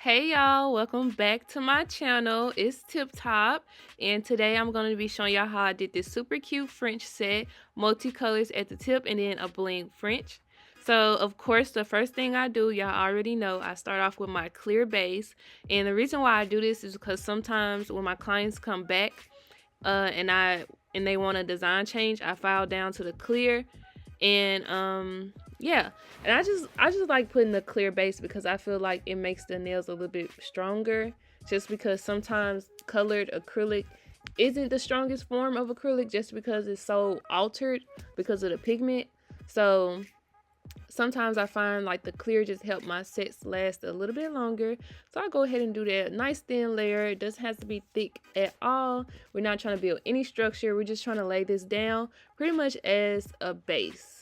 Hey y'all, welcome back to my channel. It's Tip Top, and today I'm going to be showing y'all how I did this super cute French set, multicolors at the tip and then a bling French. So of course the first thing I do, y'all already know, I start off with my clear base. And the reason why I do this is because sometimes when my clients come back and they want a design change, I file down to the clear. And yeah, and I just like putting the clear base because I feel like it makes the nails a little bit stronger, just because sometimes colored acrylic isn't the strongest form of acrylic just because it's so altered because of the pigment. So sometimes I find like the clear just help my sets last a little bit longer. So I go ahead and do that nice thin layer. It doesn't have to be thick at all. We're not trying to build any structure. We're just trying to lay this down pretty much as a base.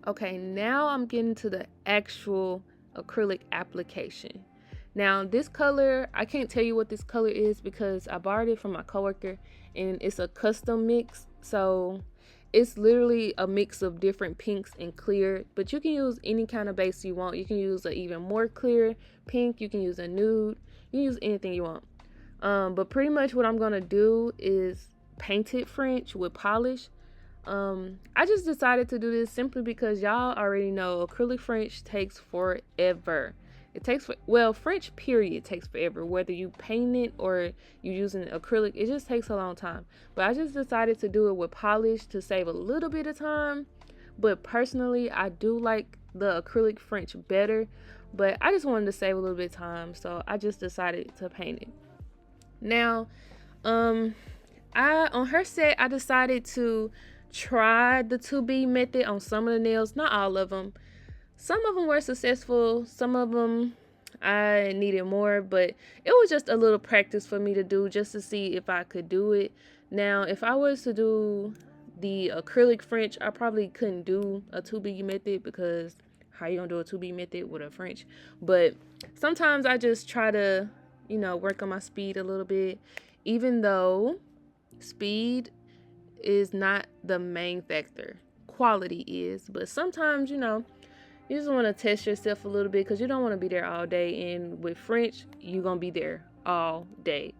Okay, now I'm getting to the actual acrylic application. Now this color, I can't tell you what this color is because I borrowed it from my coworker and it's a custom mix. So it's literally a mix of different pinks and clear, but you can use any kind of base you want. You can use an even more clear pink, you can use a nude, you can use anything you want. But pretty much what I'm gonna do is painted French with polish. I just decided to do this simply because y'all already know acrylic French takes forever. It takes well, French period takes forever, whether you paint it or you using acrylic. It just takes a long time. But I just decided to do it with polish to save a little bit of time. But personally, I do like the acrylic French better, but I just wanted to save a little bit of time, so I just decided to paint it. Now, I on her set I decided to try the 2B method on some of the nails, not all of them. Some of them were successful, some of them I needed more, but it was just a little practice for me to do just to see if I could do it. Now, if I was to do the acrylic French, I probably couldn't do a 2B method because how you gonna do a 2B method with a French? But sometimes I just try to, work on my speed a little bit, even though speed is not the main factor. Quality is, but sometimes, you just want to test yourself a little bit because you don't want to be there all day. And with French, you're going to be there all day.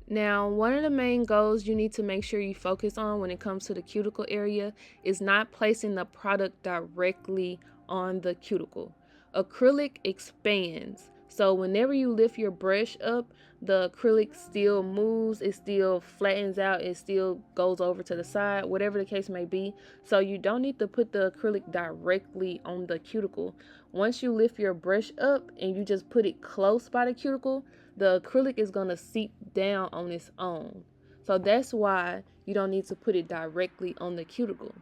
Now, one of the main goals you need to make sure you focus on when it comes to the cuticle area is not placing the product directly on the cuticle. Acrylic expands. So whenever you lift your brush up, the acrylic still moves, it still flattens out, it still goes over to the side, whatever the case may be. So you don't need to put the acrylic directly on the cuticle. Once you lift your brush up and you just put it close by the cuticle, the acrylic is going to seep down on its own. So that's why you don't need to put it directly on the cuticle,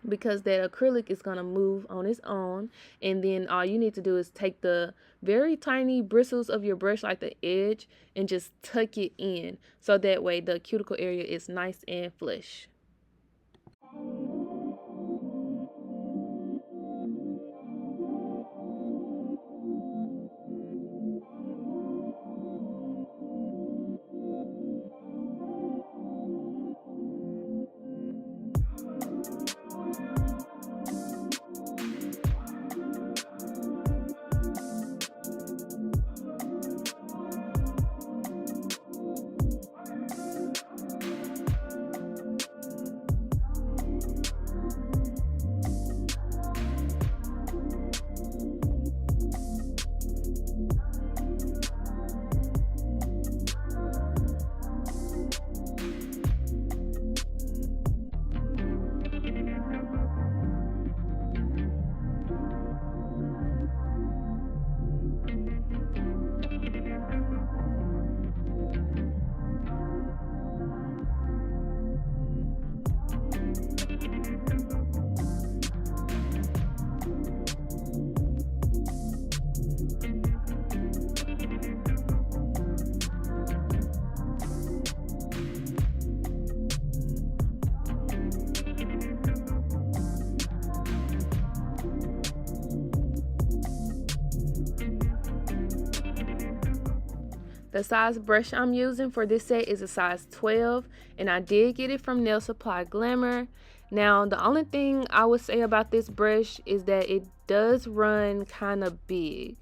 because that acrylic is going to move on its own. And then all you need to do is take the very tiny bristles of your brush, like the edge, and just tuck it in, so that way the cuticle area is nice and flush. The size brush I'm using for this set is a size 12, and I did get it from Nail Supply Glamour. Now, the only thing I would say about this brush is that it does run kind of big.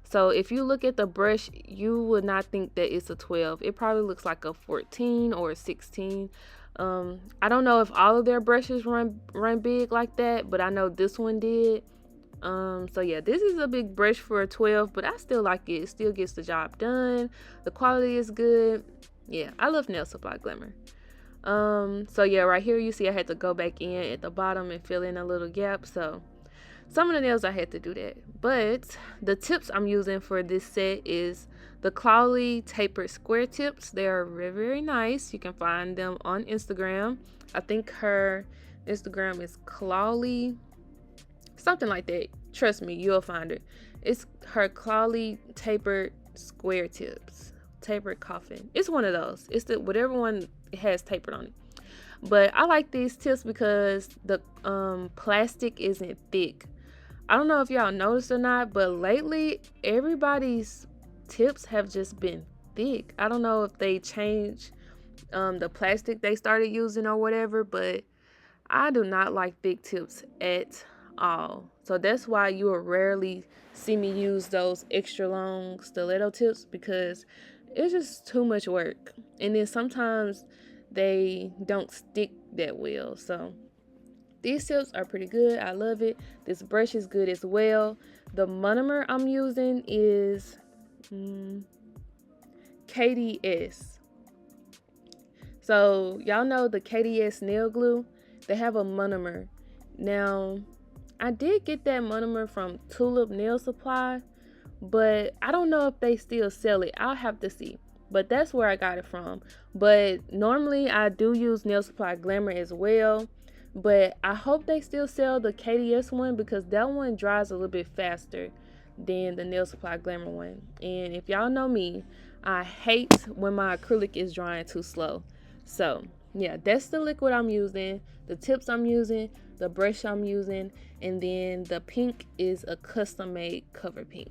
So if you look at the brush, you would not think that it's a 12. It probably looks like a 14 or a 16. I don't know if all of their brushes run big like that, but I know this one did. So yeah, this is a big brush for a 12, but I still like it. It still gets the job done. The quality is good. Yeah, I love Nail Supply Glamour. So yeah, right here you see I had to go back in at the bottom and fill in a little gap. So some of the nails I had to do that. But the tips I'm using for this set is the Acrylic tapered square tips. They are very, very nice. You can find them on Instagram. I think her Instagram is Acrylic, something like that. Trust me, you'll find her. It's her Acrylic tapered square tips, tapered coffin. It's one of those. It's the whatever one has tapered on it. But I like these tips because the plastic isn't thick. I don't know if y'all noticed or not, but lately everybody's tips have just been thick. I don't know if they changed the plastic they started using or whatever, but I do not like thick tips at all. So that's why you will rarely see me use those extra long stiletto tips, because it's just too much work. And then sometimes they don't stick that well. So these tips are pretty good. I love it. This brush is good as well. The monomer I'm using is KDS. So y'all know the KDS nail glue, they have a monomer. Now, I did get that monomer from Tulip Nail Supply, but I don't know if they still sell it. I'll have to see. But that's where I got it from. But normally I do use Nail Supply Glamour as well. But I hope they still sell the KDS one, because that one dries a little bit faster than the Nail Supply Glamour one. And if y'all know me, I hate when my acrylic is drying too slow. So yeah, that's the liquid I'm using, the tips I'm using, the brush I'm using, and then the pink is a custom made cover pink.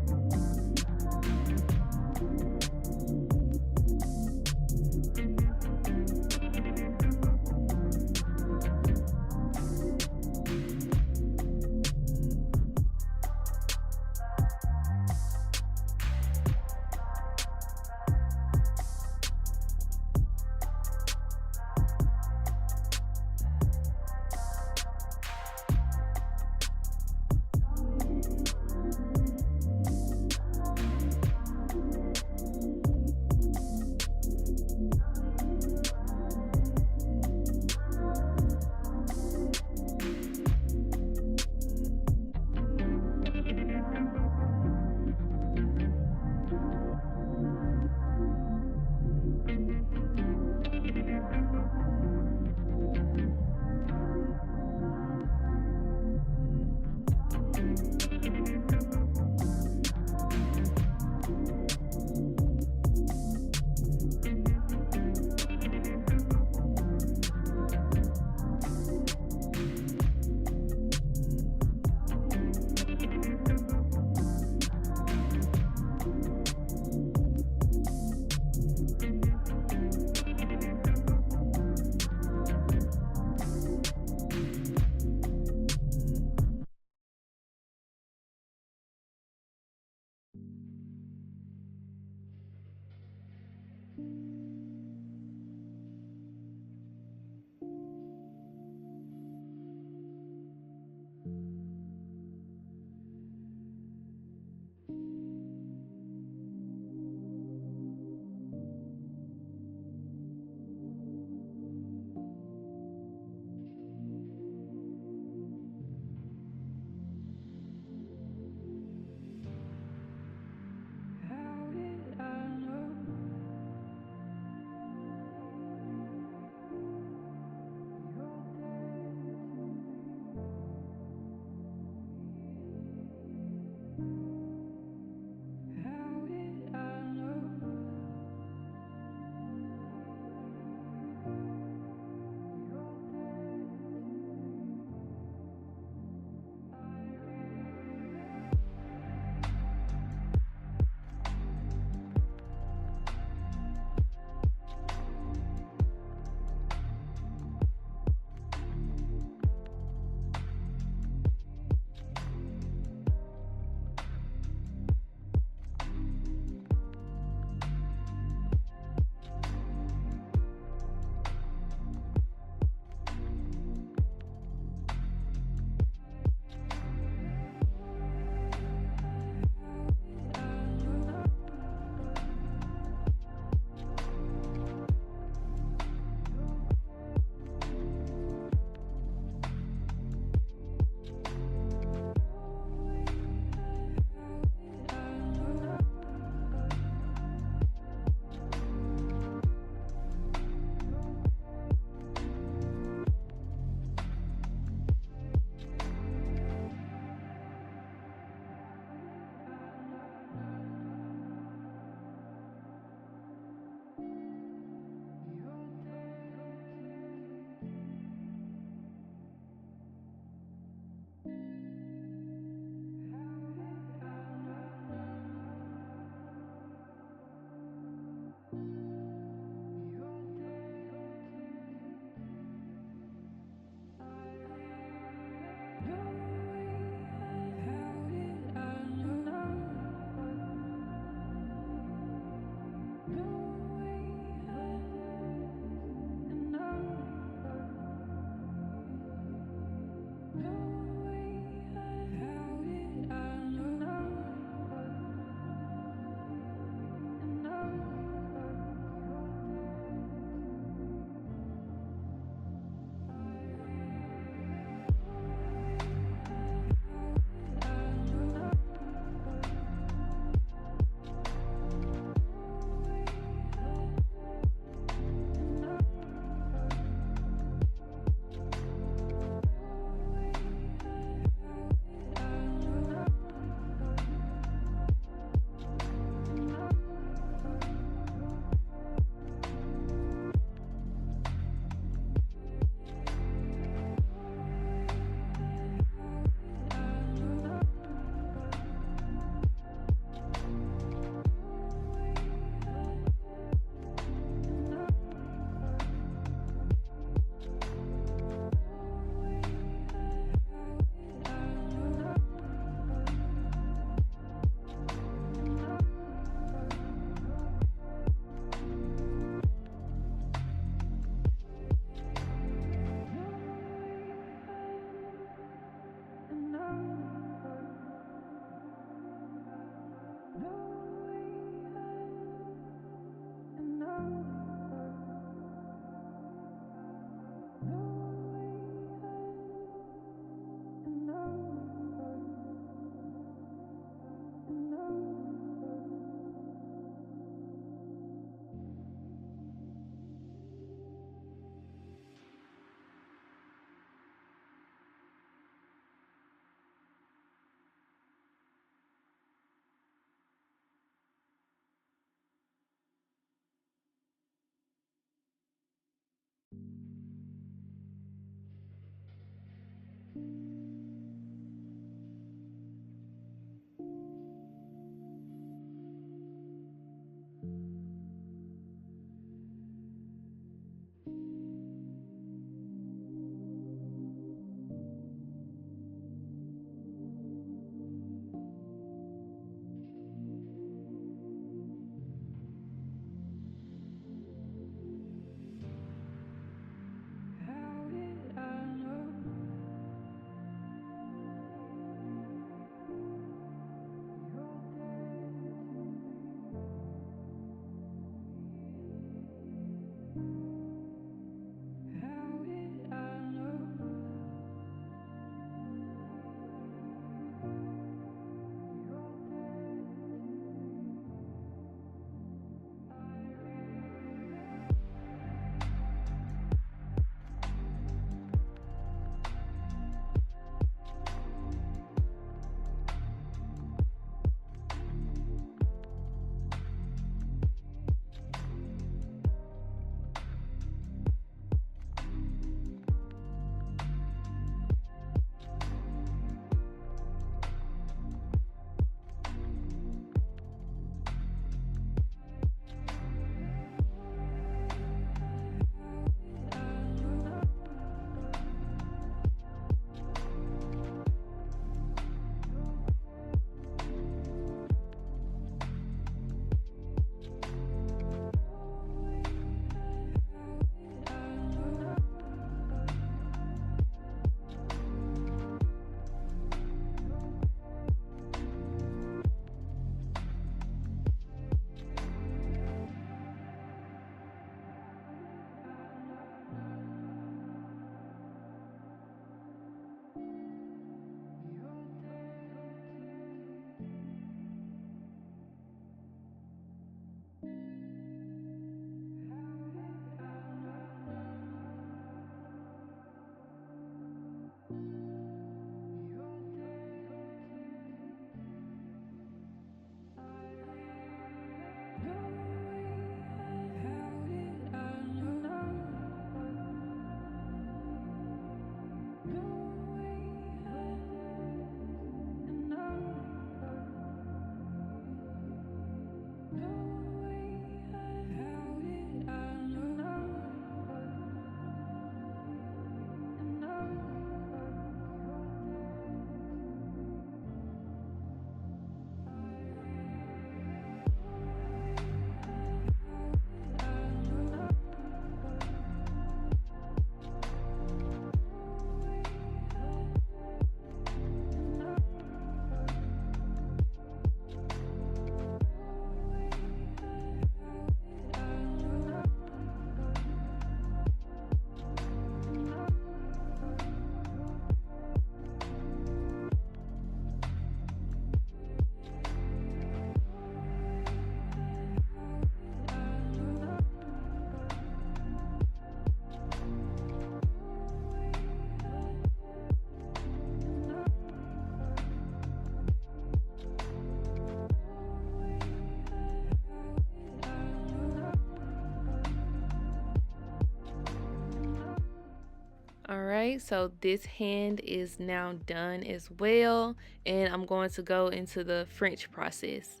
Alright, so this hand is now done as well, and I'm going to go into the French process.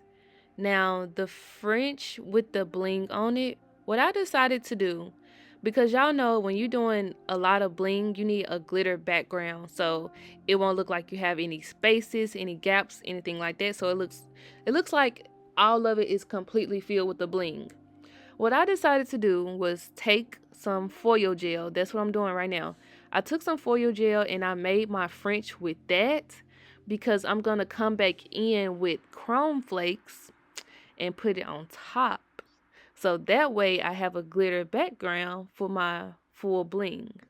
Now, the French with the bling on it, what I decided to do, because y'all know when you're doing a lot of bling, you need a glitter background, so it won't look like you have any spaces, any gaps, anything like that. So it looks like all of it is completely filled with the bling. What I decided to do was take some foil gel. That's what I'm doing right now. I took some foil gel and I made my French with that because I'm going to come back in with chrome flakes and put it on top. So that way I have a glitter background for my full bling.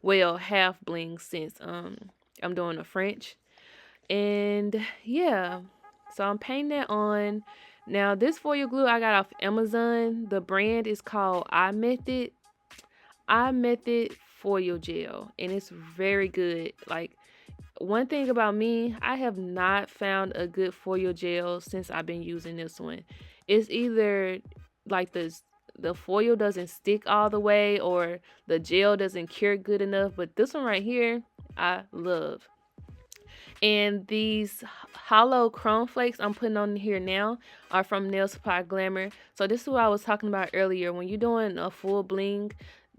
Well, half bling since I'm doing a French. And yeah, so I'm painting that on. Now this foil glue I got off Amazon. The brand is called I Method foil gel, and it's very good. Like, one thing about me, I have not found a good foil gel since I've been using this one. It's either like the foil doesn't stick all the way, or the gel doesn't cure good enough, but this one right here I love. And these hollow chrome flakes I'm putting on here now are from Nail Supply Glamour. So this is what I was talking about earlier. When you're doing a full bling,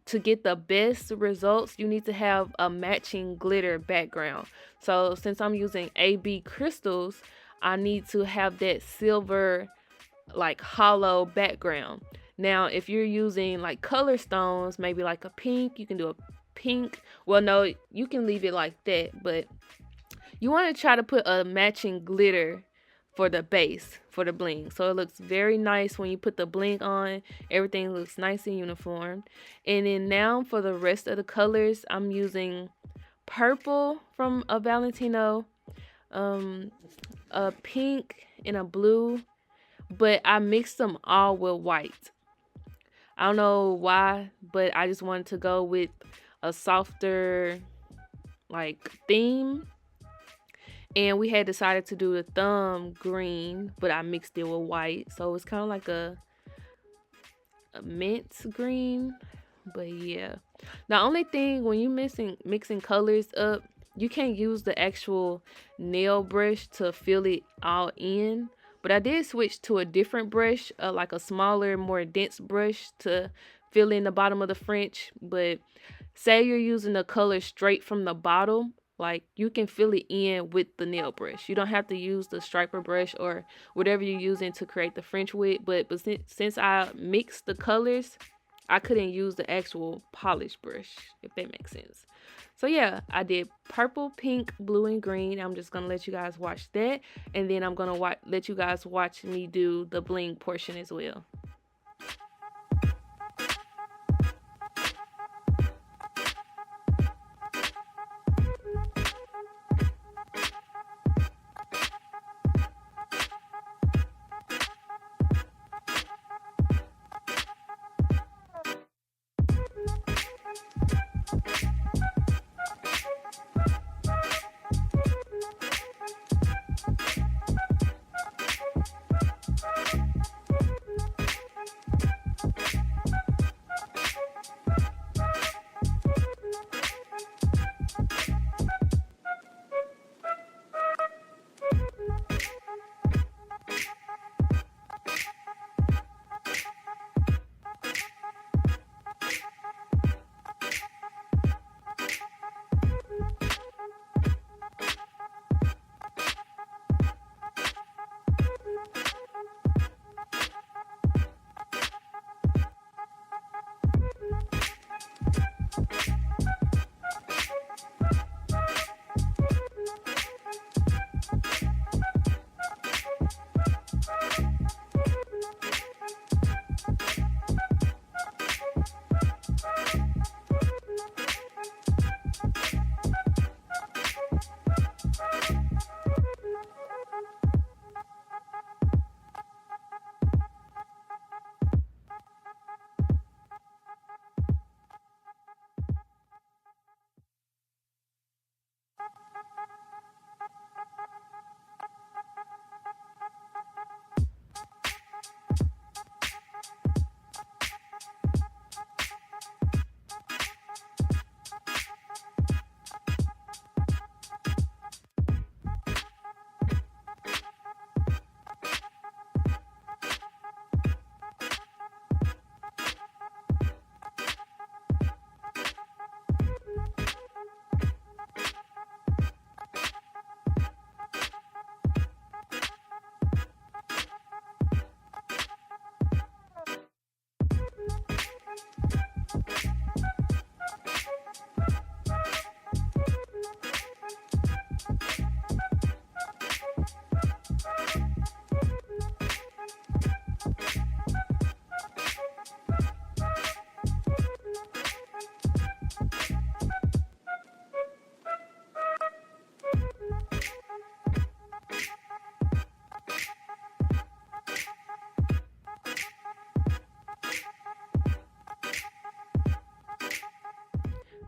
to get the best results, you need to have a matching glitter background. So since I'm using AB crystals, I need to have that silver, like, hollow background. Now, if you're using like color stones, maybe like a pink, you can do a pink. Well, no, you can leave it like that, but you want to try to put a matching glitter for the base, for the bling. So it looks very nice when you put the bling on. Everything looks nice and uniform. And then now for the rest of the colors, I'm using purple from a Valentino, a pink, and a blue. But I mixed them all with white. I don't know why, but I just wanted to go with a softer, like, theme. And we had decided to do the thumb green, but I mixed it with white. So it's kind of like a mint green. But yeah. The only thing, when you mixing colors up, you can't use the actual nail brush to fill it all in. But I did switch to a different brush, like a smaller, more dense brush to fill in the bottom of the French. But say you're using the color straight from the bottle, like, you can fill it in with the nail brush. You don't have to use the striper brush or whatever you're using to create the French with. But since I mixed the colors, I couldn't use the actual polish brush, if that makes sense. So yeah, I did purple, pink, blue, and green. I'm just gonna let you guys watch that, and then I'm gonna let you guys watch me do the bling portion as well.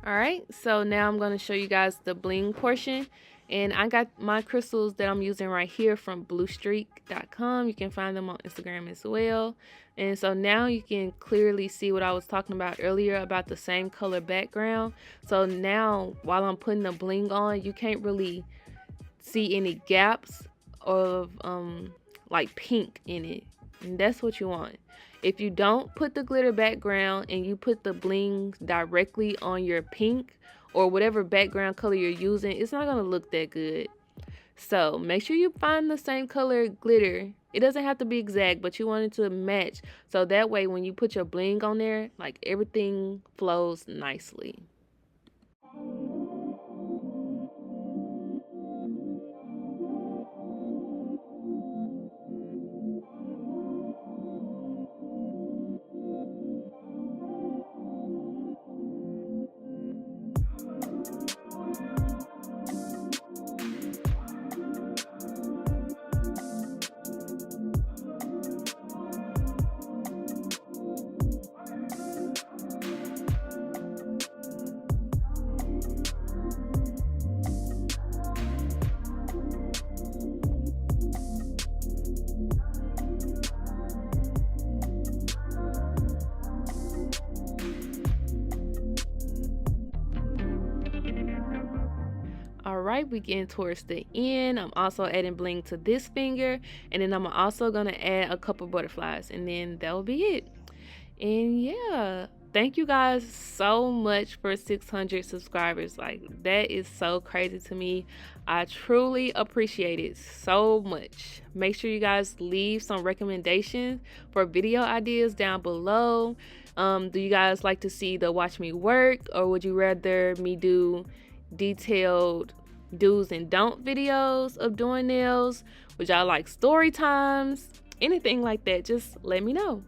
Alright, so now I'm going to show you guys the bling portion. And I got my crystals that I'm using right here from bluestreak.com. You can find them on Instagram as well. And so now you can clearly see what I was talking about earlier about the same color background. So now while I'm putting the bling on, you can't really see any gaps of like pink in it. And that's what you want. If you don't put the glitter background and you put the bling directly on your pink or whatever background color you're using, it's not going to look that good. So make sure you find the same color glitter. It doesn't have to be exact, but you want it to match. So that way when you put your bling on there, like everything flows nicely. Alright, we getting towards the end. I'm also adding bling to this finger, and then I'm also gonna add a couple butterflies, and then that'll be it. And yeah, thank you guys so much for 600 subscribers. Like, that is so crazy to me. I truly appreciate it so much. Make sure you guys leave some recommendations for video ideas down below. Do you guys like to see the watch me work, or would you rather me do detailed do's and don't videos of doing nails? Would y'all like story times? Anything like that, just let me know.